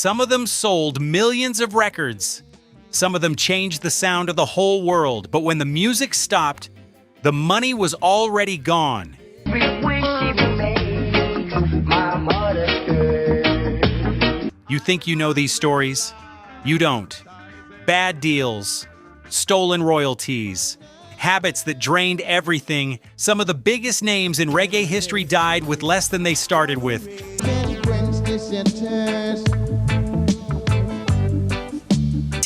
Some of them sold millions of records. Some of them changed the sound of the whole world. But when the music stopped, the money was already gone. You think you know these stories? You don't. Bad deals, stolen royalties, habits that drained everything. Some of the biggest names in reggae history died with less than they started with.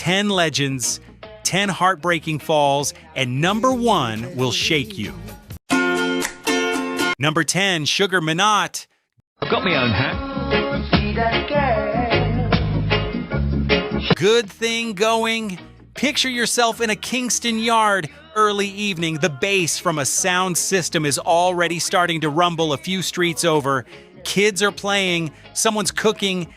10 legends, 10 heartbreaking falls, and number 1 will shake you. Number 10, Sugar Minott. I've got my own hat. Good thing going. Picture yourself in a Kingston yard, early evening. The bass from a sound system is already starting to rumble a few streets over. Kids are playing, someone's cooking.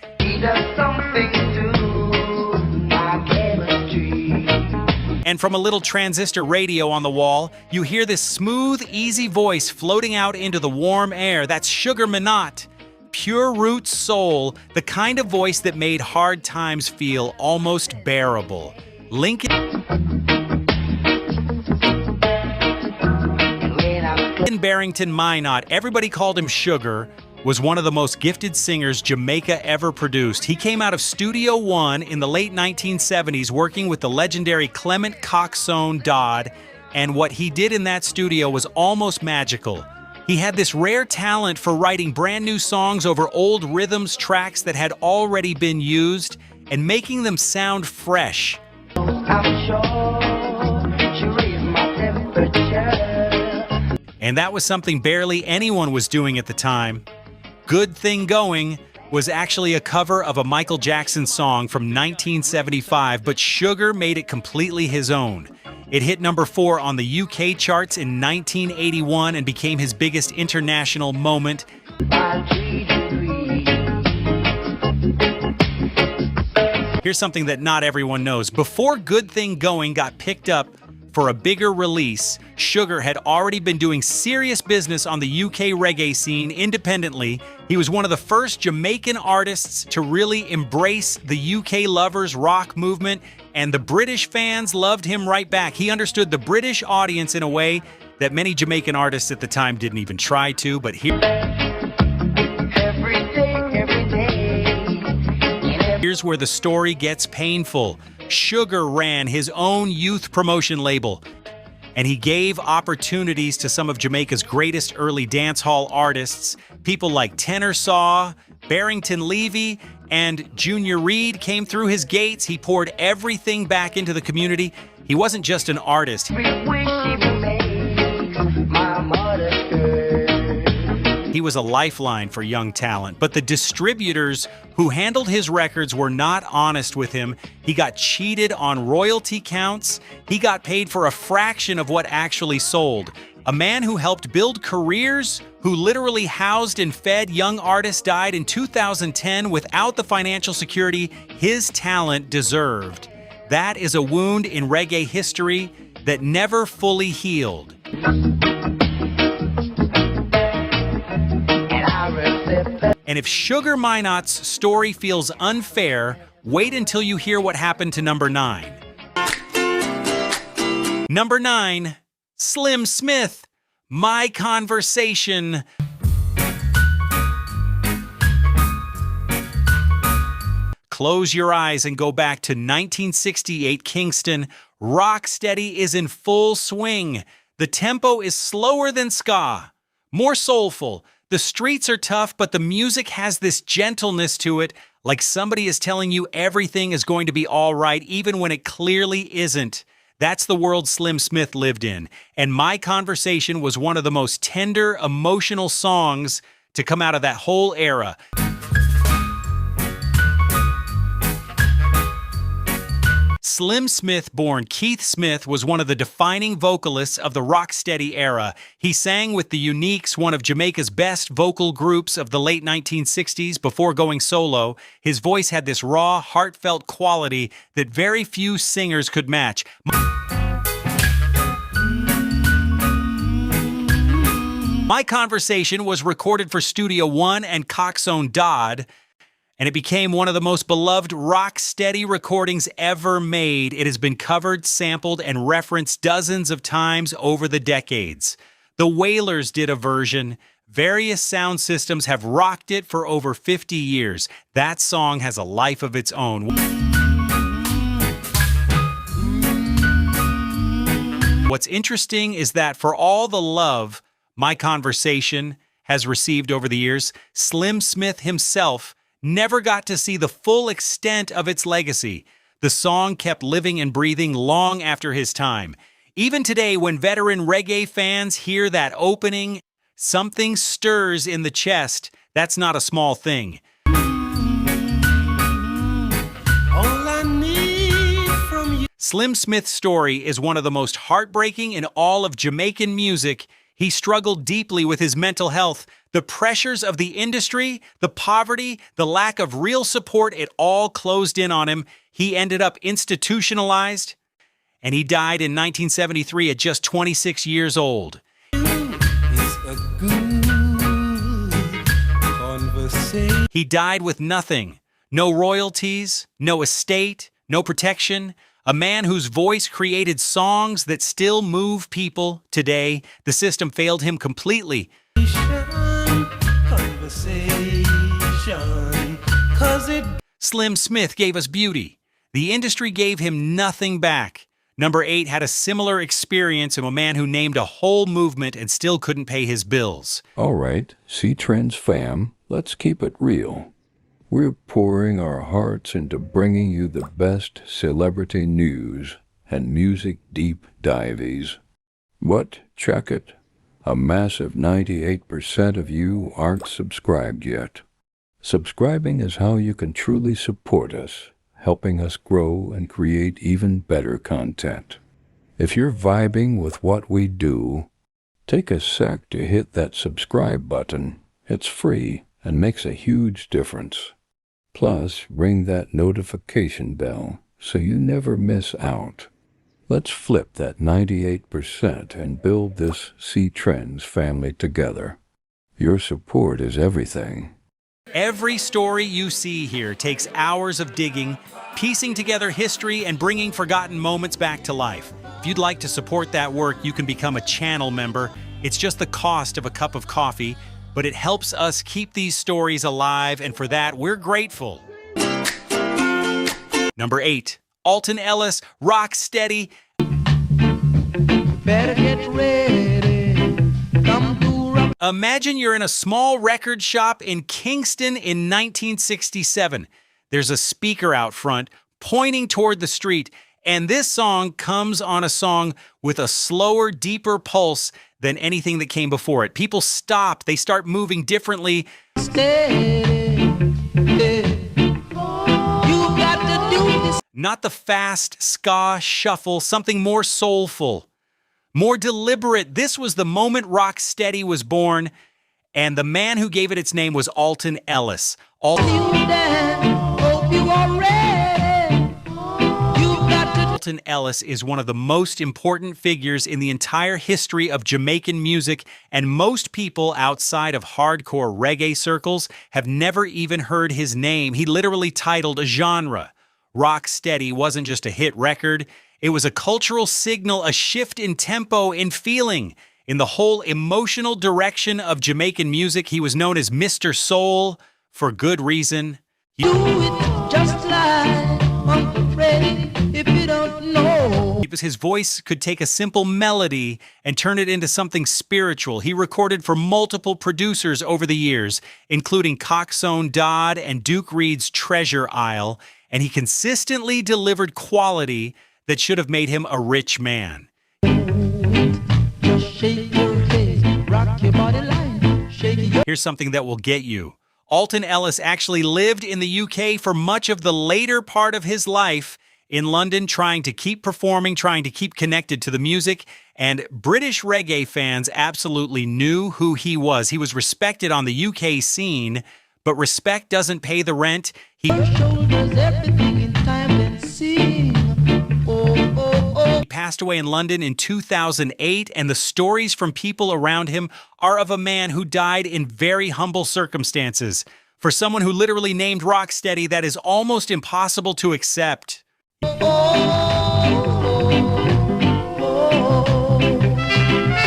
And from a little transistor radio on the wall, you hear this smooth, easy voice floating out into the warm air. That's Sugar Minott. Pure roots soul, the kind of voice that made hard times feel almost bearable. Lincoln Barrington Minott, everybody called him Sugar, was one of the most gifted singers Jamaica ever produced. He came out of Studio One in the late 1970s working with the legendary Clement Coxsone Dodd, and what he did in that studio was almost magical. He had this rare talent for writing brand new songs over old rhythms tracks that had already been used and making them sound fresh. And that was something barely anyone was doing at the time. Good Thing Going was actually a cover of a Michael Jackson song from 1975, but Sugar made it completely his own. It hit number 4 on the UK charts in 1981 and became his biggest international moment. Here's something that not everyone knows. Before Good Thing Going got picked up for a bigger release, Sugar had already been doing serious business on the UK reggae scene independently. He was one of the first Jamaican artists to really embrace the UK lovers rock movement, and the British fans loved him right back. He understood the British audience in a way that many Jamaican artists at the time didn't even try to, but here's where the story gets painful. Sugar ran his own youth promotion label, and he gave opportunities to some of Jamaica's greatest early dancehall artists. People like Tenor Saw, Barrington Levy, and Junior Reid came through his gates. He poured everything back into the community. He wasn't just an artist. He was a lifeline for young talent, but the distributors who handled his records were not honest with him. He got cheated on royalty counts. He got paid for a fraction of what actually sold. A man who helped build careers, who literally housed and fed young artists, died in 2010 without the financial security his talent deserved. That is a wound in reggae history that never fully healed. And if Sugar Minott's story feels unfair, wait until you hear what happened to number 9. Number 9, Slim Smith, My Conversation. Close your eyes and go back to 1968 Kingston. Rocksteady is in full swing. The tempo is slower than ska, more soulful. The streets are tough, but the music has this gentleness to it, like somebody is telling you everything is going to be all right, even when it clearly isn't. That's the world Slim Smith lived in, and My Conversation was one of the most tender, emotional songs to come out of that whole era. Slim Smith, born Keith Smith, was one of the defining vocalists of the Rocksteady era. He sang with the Uniques, one of Jamaica's best vocal groups of the late 1960s, before going solo. His voice had this raw, heartfelt quality that very few singers could match. My Conversation was recorded for Studio One and Coxsone Dodd, and it became one of the most beloved rock-steady recordings ever made. It has been covered, sampled, and referenced dozens of times over the decades. The Wailers did a version. Various sound systems have rocked it for over 50 years. That song has a life of its own. What's interesting is that for all the love My Conversation has received over the years, Slim Smith himself never got to see the full extent of its legacy. The song kept living and breathing long after his time. Even today, when veteran reggae fans hear that opening, something stirs in the chest. That's not a small thing. All I need from you. Slim Smith's story is one of the most heartbreaking in all of Jamaican music. He struggled deeply with his mental health. The pressures of the industry, the poverty, the lack of real support, it all closed in on him. He ended up institutionalized, and he died in 1973 at just 26 years old. He died with nothing. No royalties, no estate, no protection. A man whose voice created songs that still move people today. The system failed him completely. Slim Smith gave us beauty. The industry gave him nothing back. Number 8 had a similar experience of a man who named a whole movement and still couldn't pay his bills. All right, C-Trends fam, let's keep it real. We're pouring our hearts into bringing you the best celebrity news and music deep dives. What? Check it. A massive 98% of you aren't subscribed yet. Subscribing is how you can truly support us, helping us grow and create even better content. If you're vibing with what we do, take a sec to hit that subscribe button. It's free and makes a huge difference. Plus, ring that notification bell so you never miss out. Let's flip that 98% and build this C-Trends family together. Your support is everything. Every story you see here takes hours of digging, piecing together history, and bringing forgotten moments back to life. If you'd like to support that work, you can become a channel member. It's just the cost of a cup of coffee, but it helps us keep these stories alive, and for that, we're grateful. Number 8, Alton Ellis, Rock Steady. Better get ready. Come to rock. Imagine you're in a small record shop in Kingston in 1967. There's a speaker out front pointing toward the street, and this song comes on a song with a slower, deeper pulse than anything that came before it. People stop, they start moving differently. Steady. You got to do this. Not the fast ska shuffle, something more soulful, more deliberate. This was the moment Rock Steady was born, and the man who gave it its name was Alton Ellis. Alton Ellis is one of the most important figures in the entire history of Jamaican music, and most people outside of hardcore reggae circles have never even heard his name. He literally titled a genre. Rock Steady wasn't just a hit record, it was a cultural signal, a shift in tempo, in feeling, in the whole emotional direction of Jamaican music. He was known as Mr. Soul for good reason. Do it just like Uncle Freddy if you don't know. Because his voice could take a simple melody and turn it into something spiritual. He recorded for multiple producers over the years, including Coxsone Dodd and Duke Reed's Treasure Isle, and he consistently delivered quality that should have made him a rich man. Just shake your head, rock your body line, shake your... Here's something that will get you. Alton Ellis actually lived in the UK for much of the later part of his life in London, trying to keep performing, trying to keep connected to the music, and British reggae fans absolutely knew who he was. He was respected on the UK scene, but respect doesn't pay the rent. He passed away in London in 2008, and the stories from people around him are of a man who died in very humble circumstances. For someone who literally named Rocksteady, that is almost impossible to accept.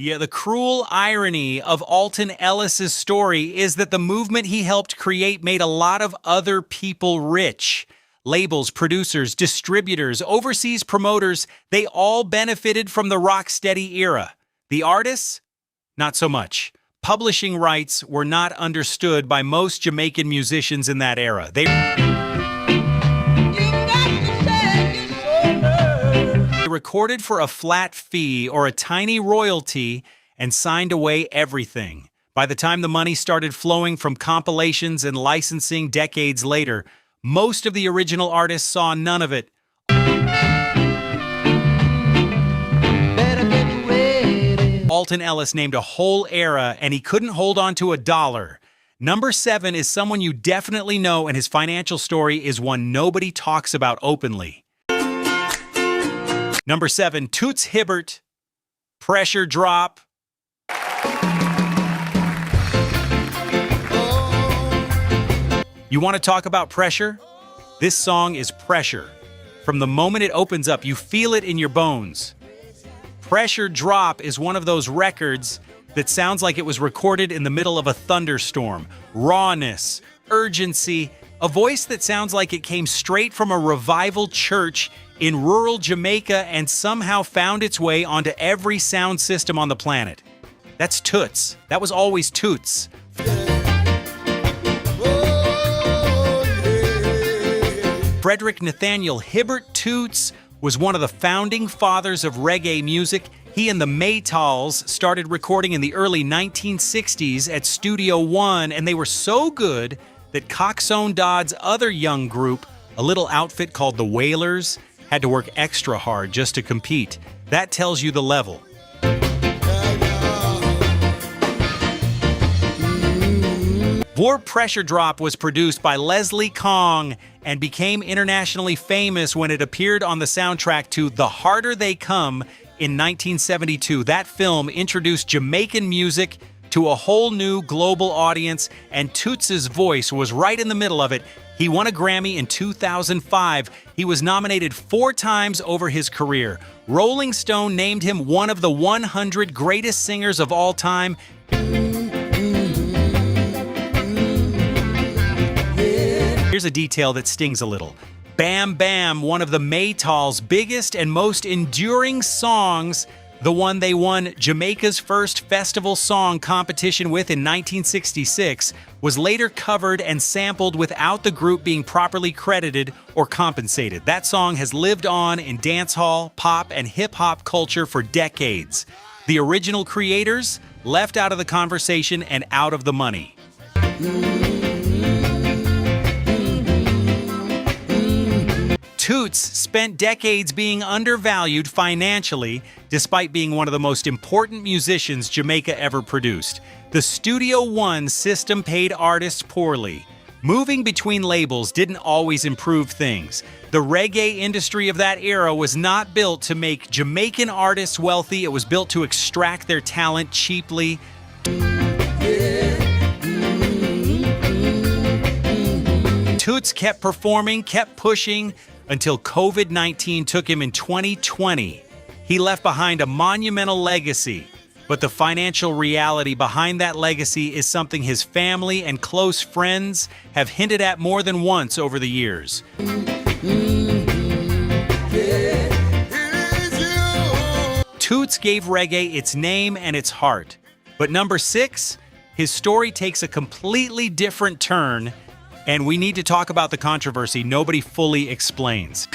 Yeah, the cruel irony of Alton Ellis's story is that the movement he helped create made a lot of other people rich. Labels, producers, distributors, overseas promoters, they all benefited from the Rocksteady era. The artists? Not so much. Publishing rights were not understood by most Jamaican musicians in that era. They recorded for a flat fee or a tiny royalty and signed away everything. By the time the money started flowing from compilations and licensing decades later, most of the original artists saw none of it. Alton Ellis named a whole era, and he couldn't hold on to a dollar. Number 7 is someone you definitely know, and his financial story is one nobody talks about openly. Number 7, Toots Hibbert, Pressure Drop. You want to talk about pressure? This song is pressure. From the moment it opens up, you feel it in your bones. Pressure Drop is one of those records that sounds like it was recorded in the middle of a thunderstorm. Rawness, urgency, a voice that sounds like it came straight from a revival church in rural Jamaica and somehow found its way onto every sound system on the planet. That's Toots. That was always Toots. Frederick Nathaniel Hibbert Toots was one of the founding fathers of reggae music. He and the Maytals started recording in the early 1960s at Studio One, and they were so good that Coxsone Dodd's other young group, a little outfit called the Wailers, had to work extra hard just to compete. That tells you the level. War Pressure Drop was produced by Leslie Kong and became internationally famous when it appeared on the soundtrack to The Harder They Come in 1972. That film introduced Jamaican music to a whole new global audience, and Toots' voice was right in the middle of it. He won a Grammy in 2005. He was nominated 4 times over his career. Rolling Stone named him one of the 100 greatest singers of all time. Here's a detail that stings a little. Bam Bam, one of the Maytals' biggest and most enduring songs, the one they won Jamaica's first festival song competition with in 1966, was later covered and sampled without the group being properly credited or compensated. That song has lived on in dancehall, pop, and hip-hop culture for decades. The original creators left out of the conversation and out of the money. Toots spent decades being undervalued financially, despite being one of the most important musicians Jamaica ever produced. The Studio One system paid artists poorly. Moving between labels didn't always improve things. The reggae industry of that era was not built to make Jamaican artists wealthy. It was built to extract their talent cheaply. Toots kept performing, kept pushing, until COVID-19 took him in 2020. He left behind a monumental legacy, but the financial reality behind that legacy is something his family and close friends have hinted at more than once over the years. Toots gave reggae its name and its heart. But number 6, his story takes a completely different turn, and we need to talk about the controversy nobody fully explains.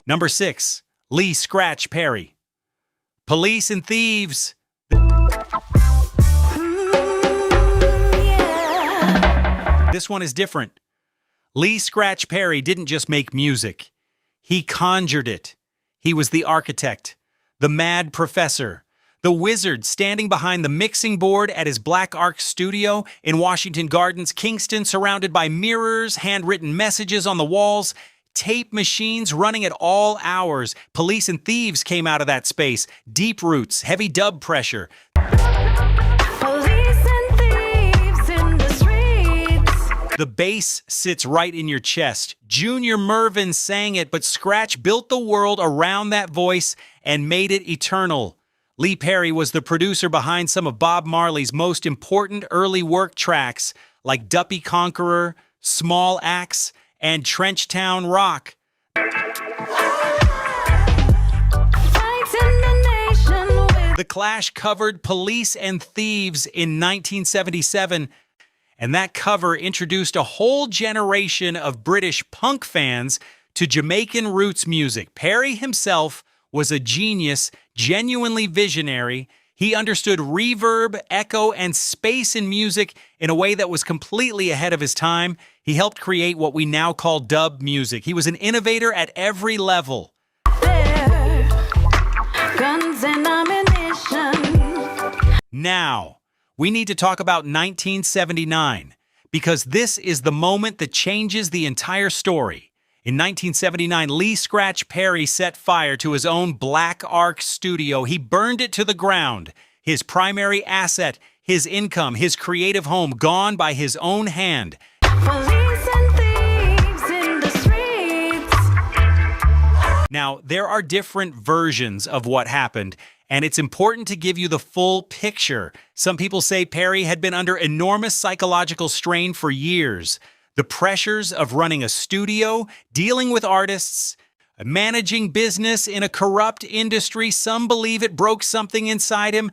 Number 6, Lee Scratch Perry. Police and Thieves. This one is different. Lee Scratch Perry didn't just make music. He conjured it. He was the architect, the mad professor, the wizard standing behind the mixing board at his Black Ark studio in Washington Gardens, Kingston, surrounded by mirrors, handwritten messages on the walls, tape machines running at all hours. Police and Thieves came out of that space. Deep roots, heavy dub pressure. Police and thieves in the street. The bass sits right in your chest. Junior Mervin sang it, but Scratch built the world around that voice and made it eternal. Lee Perry was the producer behind some of Bob Marley's most important early work tracks, like Duppy Conqueror, Small Axe, and Trenchtown Rock. The Clash covered Police and Thieves in 1977, and that cover introduced a whole generation of British punk fans to Jamaican roots music. Perry himself was a genius, genuinely visionary. He understood reverb, echo, and space in music in a way that was completely ahead of his time. He helped create what we now call dub music. He was an innovator at every level. Guns and ammunition. Now, we need to talk about 1979, because this is the moment that changes the entire story. In 1979, Lee Scratch Perry set fire to his own Black Ark studio. He burned it to the ground. His primary asset, his income, his creative home, gone by his own hand. Police and thieves in the streets. Now, there are different versions of what happened, and it's important to give you the full picture. Some people say Perry had been under enormous psychological strain for years. The pressures of running a studio, dealing with artists, managing business in a corrupt industry. Some believe it broke something inside him.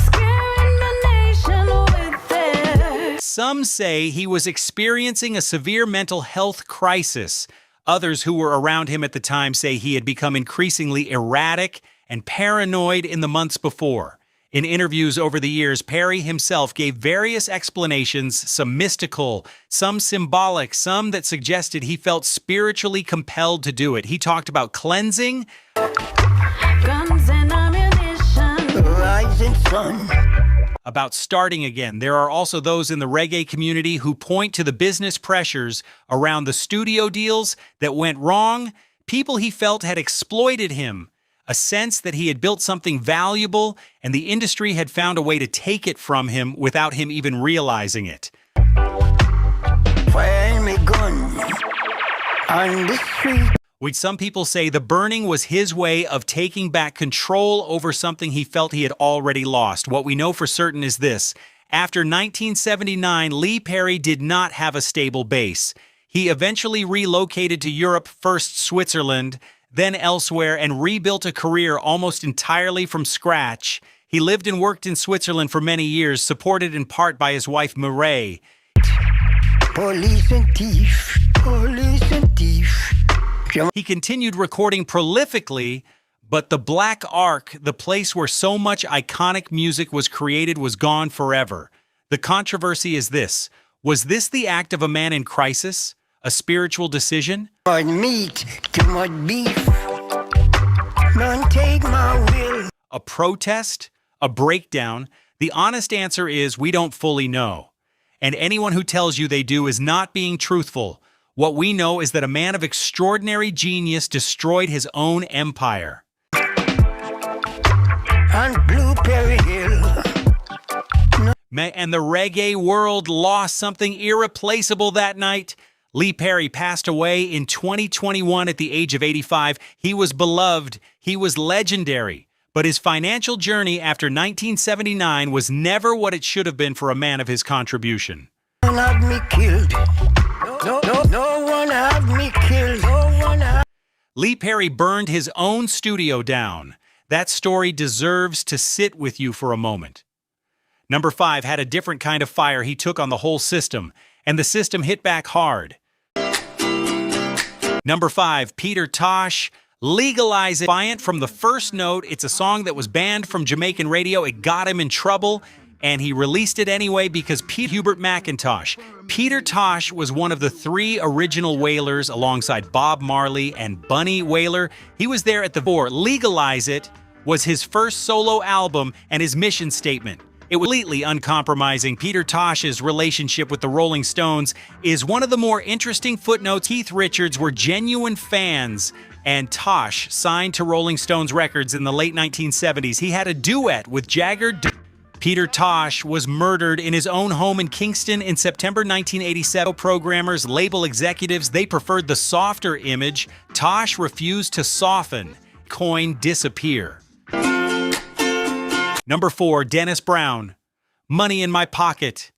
Scaring the nation with it. Some say he was experiencing a severe mental health crisis. Others who were around him at the time say he had become increasingly erratic and paranoid in the months before. In interviews over the years, Perry himself gave various explanations, some mystical, some symbolic, some that suggested he felt spiritually compelled to do it. He talked about cleansing, Guns and ammunition. Rising sun. about starting again. There are also those in the reggae community who point to the business pressures around the studio deals that went wrong, people he felt had exploited him, a sense that he had built something valuable and the industry had found a way to take it from him without him even realizing it. Fire me gun on the street. Which some people say the burning was his way of taking back control over something he felt he had already lost. What we know for certain is this: after 1979, Lee Perry did not have a stable base. He eventually relocated to Europe, first Switzerland, then elsewhere, and rebuilt a career almost entirely from scratch. He lived and worked in Switzerland for many years, supported in part by his wife Mireille. Police and thief. Police and thief. He continued recording prolifically, but the Black Ark, the place where so much iconic music was created, was gone forever. The controversy is this: was this the act of a man in crisis? A spiritual decision? Much meat, too much beef. None take my will. A protest? A breakdown? The honest answer is we don't fully know. And anyone who tells you they do is not being truthful. What we know is that a man of extraordinary genius destroyed his own empire. On Blueberry Hill. And the reggae world lost something irreplaceable that night. Lee Perry passed away in 2021 at the age of 85. He was beloved. He was legendary. But his financial journey after 1979 was never what it should have been for a man of his contribution. No one had me killed. No one had me killed. No one had. Lee Perry burned his own studio down. That story deserves to sit with you for a moment. Number 5 had a different kind of fire he took on the whole system, and the system hit back hard. Number 5, Peter Tosh, Legalize It. Defiant from the first note. It's a song that was banned from Jamaican radio. It got him in trouble, and he released it anyway because Hubert McIntosh. Peter Tosh was one of the 3 original Wailers alongside Bob Marley and Bunny Wailer. He was there at the fore. Legalize It was his first solo album and his mission statement. It was completely uncompromising. Peter Tosh's relationship with the Rolling Stones is one of the more interesting footnotes. Keith Richards were genuine fans, and Tosh signed to Rolling Stones Records in the late 1970s. He had a duet with Jagger. Peter Tosh was murdered in his own home in Kingston in September 1987. Programmers, label executives, they preferred the softer image. Tosh refused to soften. Coin disappear. Number 4, Dennis Brown. Money in My Pocket.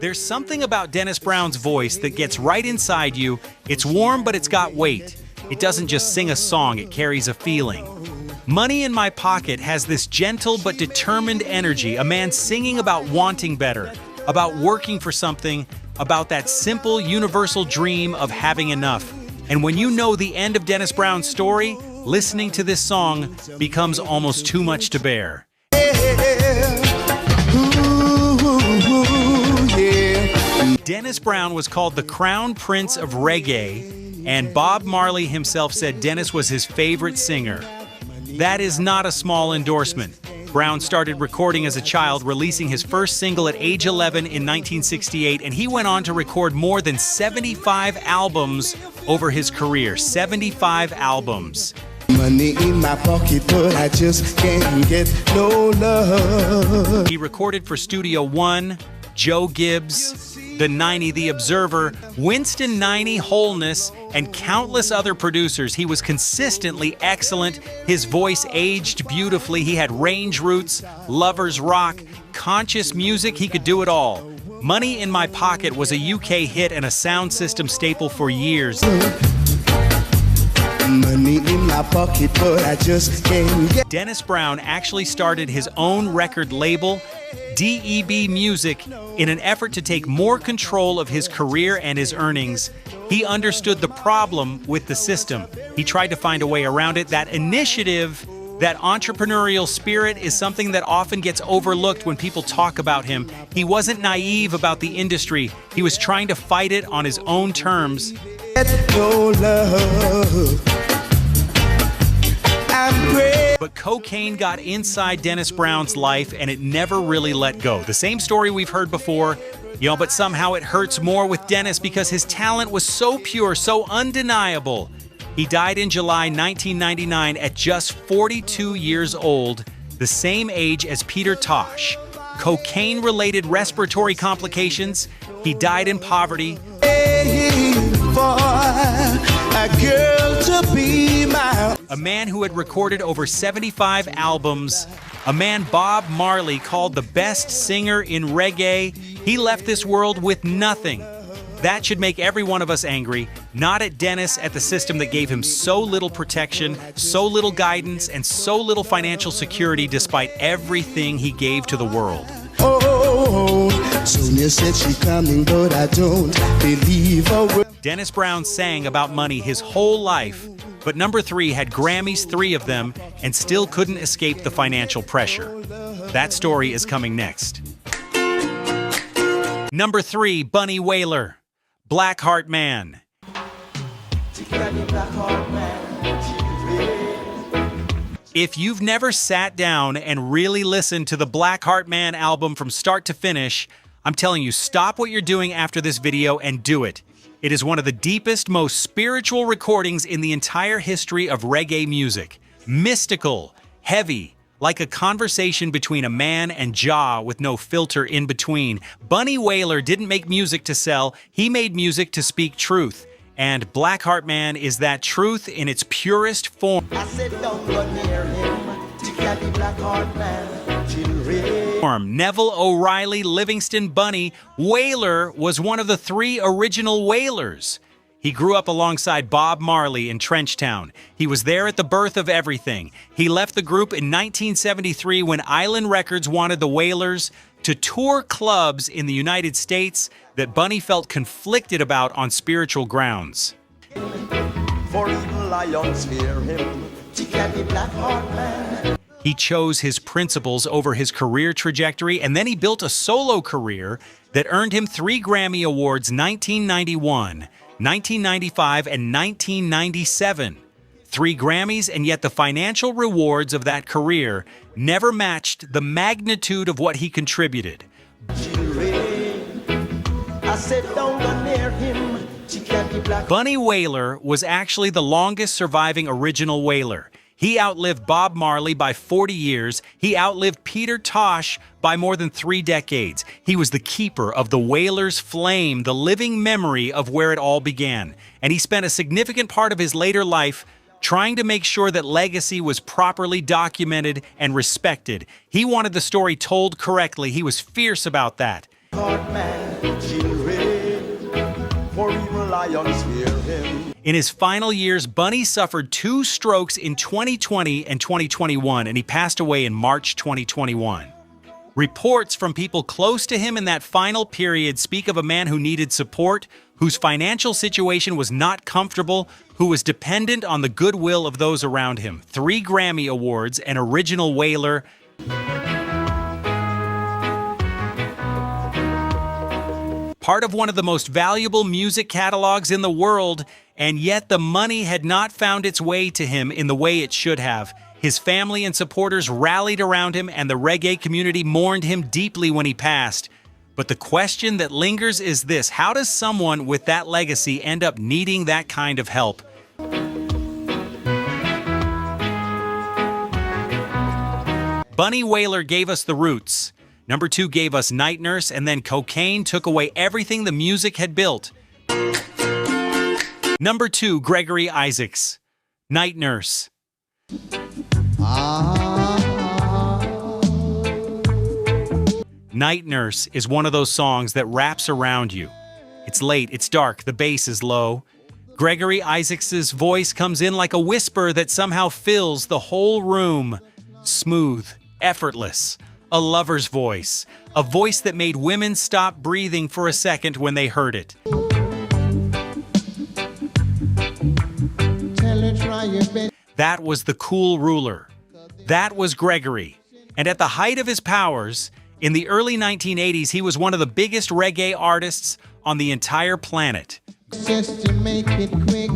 There's something about Dennis Brown's voice that gets right inside you. It's warm, but it's got weight. It doesn't just sing a song, it carries a feeling. Money in My Pocket has this gentle but determined energy, a man singing about wanting better, about working for something, about that simple, universal dream of having enough. And when you know the end of Dennis Brown's story, listening to this song becomes almost too much to bear. Dennis Brown was called the Crown Prince of Reggae, and Bob Marley himself said Dennis was his favorite singer. That is not a small endorsement. Brown started recording as a child, releasing his first single at age 11 in 1968, and he went on to record more than 75 albums over his career. 75 albums. Money in my pocket, but I just can't get no love. He recorded for Studio One, Joe Gibbs, The 90, The Observer, Winston 90, Wholeness, and countless other producers. He was consistently excellent. His voice aged beautifully. He had range roots, lovers rock, conscious music. He could do it all. Money in My Pocket was a UK hit and a sound system staple for years. Money in my pocket, but I just can't get. Dennis Brown actually started his own record label, DEB Music, in an effort to take more control of his career and his earnings. He understood the problem with the system. He tried to find a way around it. That initiative, that entrepreneurial spirit is something that often gets overlooked when people talk about him. He wasn't naive about the industry. He was trying to fight it on his own terms. No love. But cocaine got inside Dennis Brown's life and it never really let go. The same story we've heard before, but somehow it hurts more with Dennis because his talent was so pure, so undeniable. He died in July 1999 at just 42 years old, the same age as Peter Tosh. Cocaine-related respiratory complications. He died in poverty. A man who had recorded over 75 albums, a man Bob Marley called the best singer in reggae. He left this world with nothing. That should make every one of us angry, not at Dennis, at the system that gave him so little protection, so little guidance, and so little financial security despite everything he gave to the world. Sonia said she coming, but I don't believe her. Dennis Brown sang about money his whole life, but number 3 had Grammys, 3 of them, and still couldn't escape the financial pressure. That story is coming next. Number 3, Bunny Wailer, Blackheart Man. If you've never sat down and really listened to the Blackheart Man album from start to finish, I'm telling you, stop what you're doing after this video and do it. It is one of the deepest, most spiritual recordings in the entire history of reggae music. Mystical, heavy, like a conversation between a man and Jah with no filter in between. Bunny Wailer didn't make music to sell, he made music to speak truth. And Blackheart Man is that truth in its purest form. I said don't go near him to get the Blackheart Man till rain. Neville O'Reilly Livingston Bunny Wailer was one of the 3 original Wailers. He grew up alongside Bob Marley in Trenchtown. He was there at the birth of everything. He left the group in 1973 when Island Records wanted the Wailers to tour clubs in the United States that Bunny felt conflicted about on spiritual grounds. For even lions fear him, to get the Blackheart Man. He chose his principles over his career trajectory, and then he built a solo career that earned him 3 Grammy Awards 1991, 1995, and 1997. 3 Grammys, and yet the financial rewards of that career never matched the magnitude of what he contributed. I said don't go near him to get the Black. Bunny Wailer was actually the longest surviving original Wailer. He outlived Bob Marley by 40 years. He outlived Peter Tosh by more than 3 decades. He was the keeper of the Wailers' flame, the living memory of where it all began. And he spent a significant part of his later life trying to make sure that legacy was properly documented and respected. He wanted the story told correctly. He was fierce about that. For even lions fear him. In his final years, Bunny suffered 2 strokes in 2020 and 2021, and he passed away in March 2021. Reports from people close to him in that final period speak of a man who needed support, whose financial situation was not comfortable, who was dependent on the goodwill of those around him. 3 Grammy Awards, an original Wailer. Part of one of the most valuable music catalogs in the world, and yet the money had not found its way to him in the way it should have. His family and supporters rallied around him, and the reggae community mourned him deeply when he passed. But the question that lingers is this: how does someone with that legacy end up needing that kind of help? Bunny Wailer gave us the roots. Number 2 gave us Night Nurse, and then cocaine took away everything the music had built. Number 2, Gregory Isaacs, Night Nurse. Night Nurse is one of those songs that wraps around you. It's late, it's dark, the bass is low. Gregory Isaacs' voice comes in like a whisper that somehow fills the whole room. Smooth, effortless. A lover's voice, a voice that made women stop breathing for a second when they heard it. That was the cool ruler. That was Gregory. And at the height of his powers, in the early 1980s, he was one of the biggest reggae artists on the entire planet. Just to make it quick.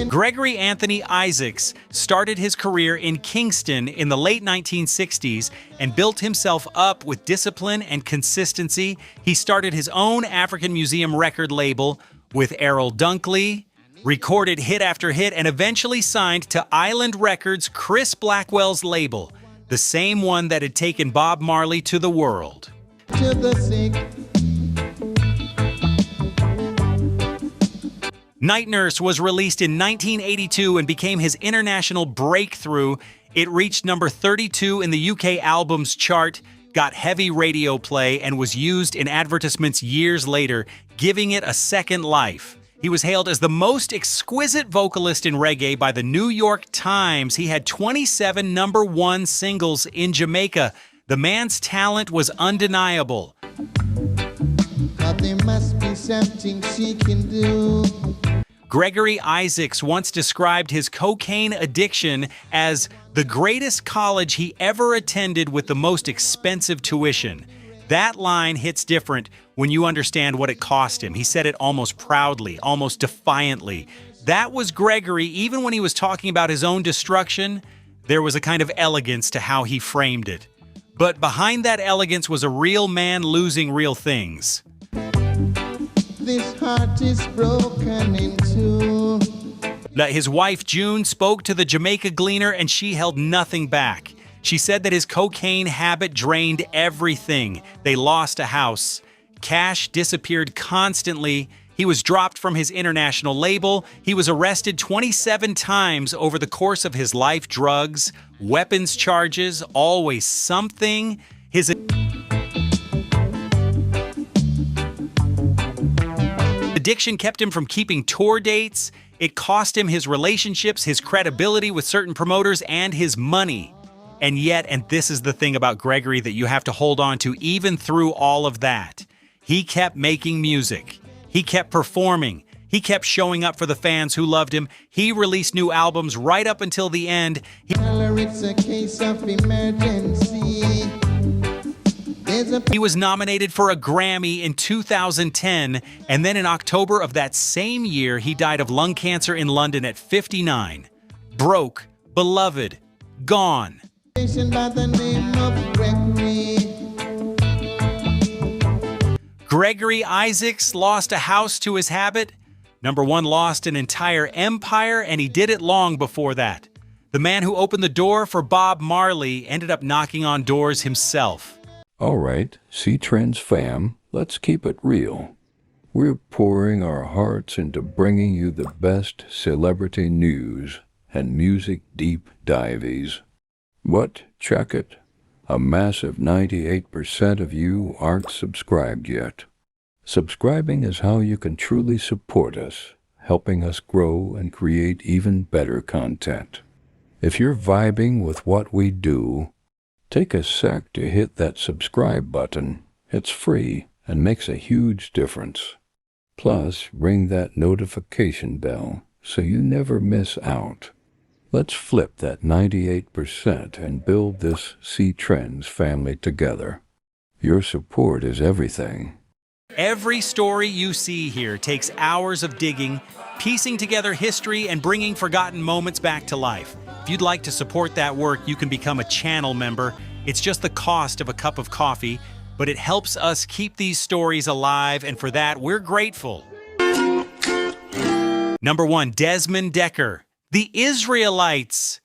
Gregory Anthony Isaacs started his career in Kingston in the late 1960s and built himself up with discipline and consistency. He started his own African Museum record label with Errol Dunkley, recorded hit after hit, and eventually signed to Island Records' Chris Blackwell's label, the same one that had taken Bob Marley to the world. To the sick. Night Nurse was released in 1982 and became his international breakthrough. It reached number 32 in the UK albums chart, got heavy radio play, and was used in advertisements years later, giving it a second life. He was hailed as the most exquisite vocalist in reggae by the New York Times. He had 27 number 1 singles in Jamaica. The man's talent was undeniable. But there must be something she can do. Gregory Isaacs once described his cocaine addiction as the greatest college he ever attended with the most expensive tuition. That line hits different when you understand what it cost him. He said it almost proudly, almost defiantly. That was Gregory. Even when he was talking about his own destruction, there was a kind of elegance to how he framed it. But behind that elegance was a real man losing real things. This heart is broken in two. His wife June spoke to the Jamaica Gleaner, and she held nothing back. She said that his cocaine habit drained everything. They lost a house. Cash disappeared constantly. He was dropped from his international label. He was arrested 27 times over the course of his life. Drugs, weapons charges, always something. His addiction kept him from keeping tour dates. It cost him his relationships, his credibility with certain promoters, and his money. And yet, and this is the thing about Gregory that you have to hold on to even through all of that, he kept making music. He kept performing. He kept showing up for the fans who loved him. He released new albums right up until the end. It's a case of emergency. He was nominated for a Grammy in 2010, and then in October of that same year, he died of lung cancer in London at 59. Broke, beloved, gone. By the name of Gregory. Gregory Isaacs lost a house to his habit, Number 1 lost an entire empire, and he did it long before that. The man who opened the door for Bob Marley ended up knocking on doors himself. All right, C-Trends fam, let's keep it real. We're pouring our hearts into bringing you the best celebrity news and music deep dives. What? Check it. A massive 98% of you aren't subscribed yet. Subscribing is how you can truly support us, helping us grow and create even better content. If you're vibing with what we do, take a sec to hit that subscribe button. It's free and makes a huge difference. Plus, ring that notification bell so you never miss out. Let's flip that 98% and build this C-Trends family together. Your support is everything. Every story you see here takes hours of digging, piecing together history, and bringing forgotten moments back to life. If you'd like to support that work, you can become a channel member. It's just the cost of a cup of coffee, but it helps us keep these stories alive, and for that, we're grateful. Number 1, Desmond Dekker, The Israelites.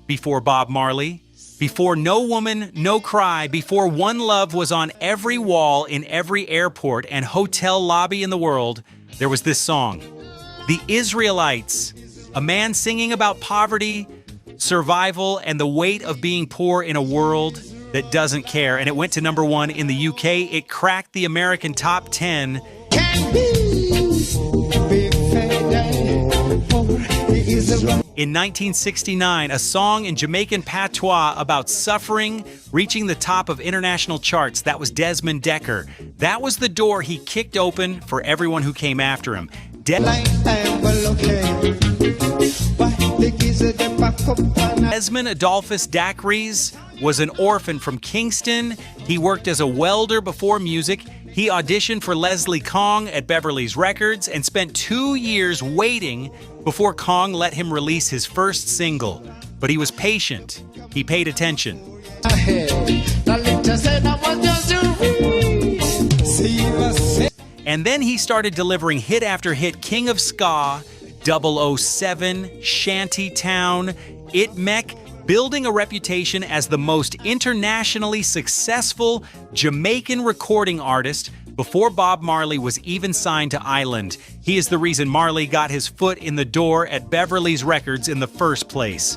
Before Bob Marley, before No Woman, No Cry, before One Love was on every wall in every airport and hotel lobby in the world, there was this song, The Israelites, a man singing about poverty, survival, and the weight of being poor in a world that doesn't care. And it went to number 1 in the UK. It cracked the American top 10. In 1969, a song in Jamaican patois about suffering reaching the top of international charts. That was Desmond Dekker. That was the door he kicked open for everyone who came after him. Desmond Adolphus Dacres was an orphan from Kingston. He worked as a welder before music. He auditioned for Leslie Kong at Beverly's Records and spent 2 years waiting before Kong let him release his first single. But he was patient. He paid attention. And then he started delivering hit after hit. King of Ska, 007, Shantytown, Itmek, building a reputation as the most internationally successful Jamaican recording artist before Bob Marley was even signed to Island. He is the reason Marley got his foot in the door at Beverly's Records in the first place.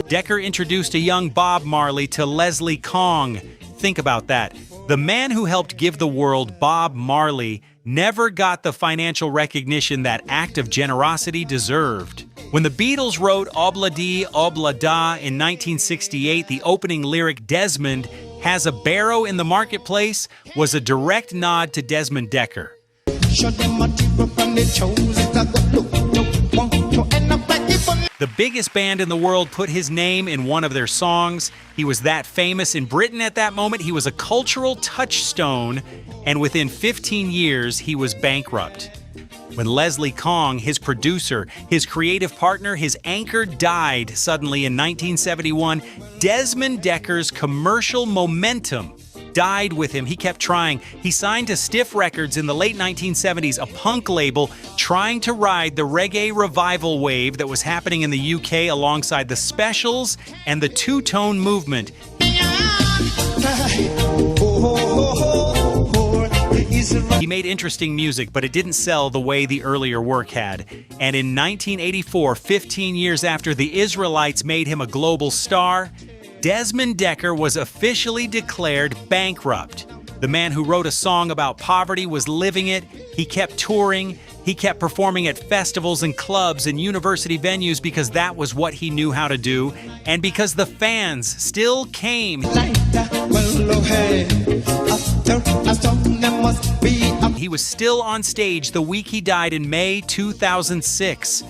Dekker introduced a young Bob Marley to Leslie Kong. Think about that. The man who helped give the world Bob Marley never got the financial recognition that act of generosity deserved. When the Beatles wrote Obla Di, Obla Da in 1968, the opening lyric, Desmond has a barrow in the marketplace, was a direct nod to Desmond Dekker. The biggest band in the world put his name in one of their songs. He was that famous in Britain at that moment. He was a cultural touchstone, and within 15 years, he was bankrupt. When Leslie Kong, his producer, his creative partner, his anchor, died suddenly in 1971, Desmond Dekker's commercial momentum died with him. He kept trying. He signed to Stiff Records in the late 1970s, a punk label trying to ride the reggae revival wave that was happening in the UK alongside the Specials and the two-tone movement. He made interesting music, but it didn't sell the way the earlier work had. And in 1984, 15 years after the Israelites made him a global star, Desmond Dekker was officially declared bankrupt. The man who wrote a song about poverty was living it. He kept touring. He kept performing at festivals and clubs and university venues because that was what he knew how to do, and because the fans still came. He was still on stage the week he died in May 2006,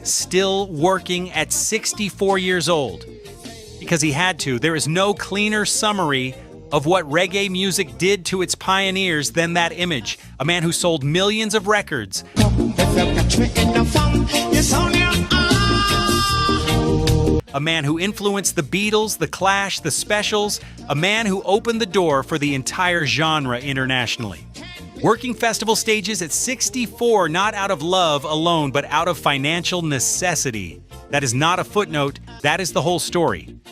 still working at 64 years old. Because he had to. There is no cleaner summary of what reggae music did to its pioneers than that image. A man who sold millions of records. A a man who influenced the Beatles, the Clash, the Specials, a man who opened the door for the entire genre internationally. Working festival stages at 64, not out of love alone, but out of financial necessity. That is not a footnote, that is the whole story.